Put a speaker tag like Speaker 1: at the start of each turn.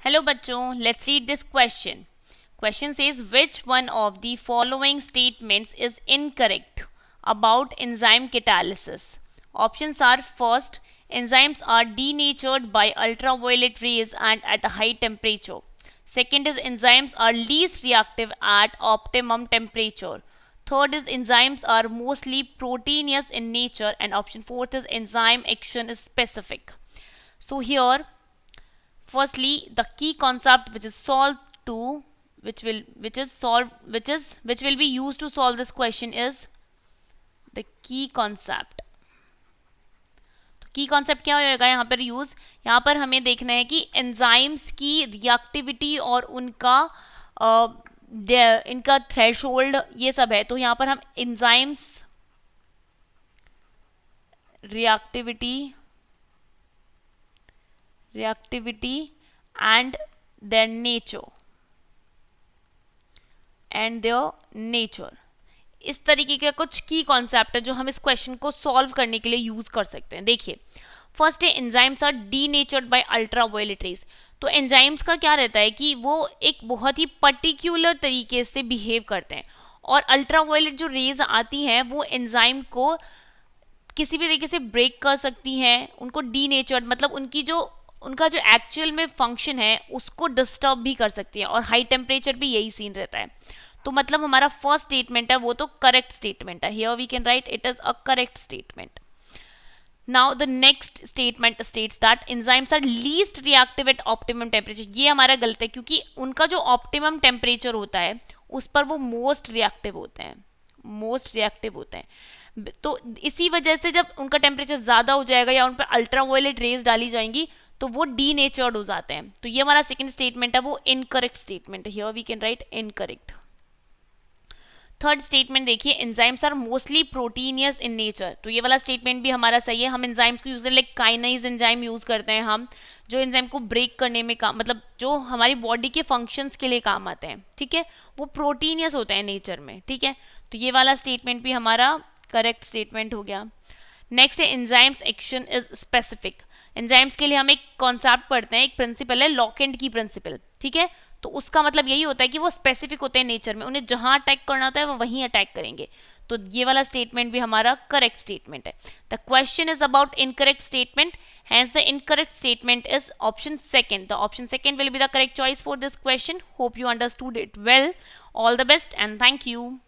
Speaker 1: Hello बच्चों, let's read this question. Question says which one of the following statements is incorrect about enzyme catalysis? Options are: first, enzymes are denatured by ultraviolet rays and at a high temperature. Second is enzymes are least reactive at optimum temperature. Third is enzymes are mostly proteinous in nature, and option fourth is enzyme action is specific. So here, firstly, the key concept which is solved to which will be used to solve this question is the key concept. तो की concept क्या होगा यहाँ पर use? यहाँ पर हमें देखना है कि एंजाइम्स की रिएक्टिविटी और इनका थ्रेशोल्ड ये सब है. तो यहाँ पर हम enzymes reactivity and their nature इस तरीके के कुछ की कॉन्सेप्ट है जो हम इस क्वेश्चन को सॉल्व करने के लिए यूज कर सकते हैं. देखिए, फर्स्ट है enzymes are denatured by ultraviolet rays. तो एंजाइम्स का क्या रहता है कि वो एक बहुत ही पर्टिकुलर तरीके से बिहेव करते हैं और अल्ट्रावायलेट जो रेज आती हैं वो एंजाइम को किसी भी तरीके से ब्रेक कर सकती हैं, उनको डीनेचर्ड मतलब उनका जो एक्चुअल में फंक्शन है उसको डिस्टर्ब भी कर सकती है. और हाई टेम्परेचर भी यही सीन रहता है. तो मतलब हमारा फर्स्ट स्टेटमेंट है वो तो करेक्ट स्टेटमेंट है. Here we can write it is a correct statement. Now the next statement states that enzymes are least reactive at optimum temperature. ये हमारा गलत है क्योंकि उनका जो ऑप्टिमम टेम्परेचर होता है उस पर वो मोस्ट रिएक्टिव होते हैं. तो इसी वजह से जब उनका टेम्परेचर ज़्यादा हो जाएगा या उन पर अल्ट्रावायलेट रेज डाली जाएंगी तो वो डीनेचर्ड हो जाते हैं. तो ये हमारा सेकंड स्टेटमेंट है वो इनकरेक्ट स्टेटमेंट है. Here we can write incorrect. Third statement देखिए, enzymes are mostly proteinaceous in nature. तो ये वाला स्टेटमेंट भी हमारा सही है. हम एंजाइम्स को use like kinase enzyme use करते हैं हम, जो एंजाइम को ब्रेक करने में काम मतलब जो हमारी बॉडी के फंक्शंस के लिए काम आते हैं. ठीक है, वो प्रोटीनियस होते हैं नेचर में. ठीक है, तो ये वाला स्टेटमेंट भी हमारा करेक्ट स्टेटमेंट हो गया. नेक्स्ट है enzymes action is specific. Enzymes के लिए हम एक कॉन्सेप्ट पढ़ते हैं, एक प्रिंसिपल है लॉक एंड की प्रिंसिपल. ठीक है, तो उसका मतलब यही होता है कि वो स्पेसिफिक होते हैं नेचर में, उन्हें जहां अटैक करना होता है वो वहीं अटैक करेंगे. तो ये वाला स्टेटमेंट भी हमारा करेक्ट स्टेटमेंट है. The question is about incorrect statement, hence the incorrect statement is option second. The option second will be the correct choice for this question. Hope you understood it well. All the best and thank you.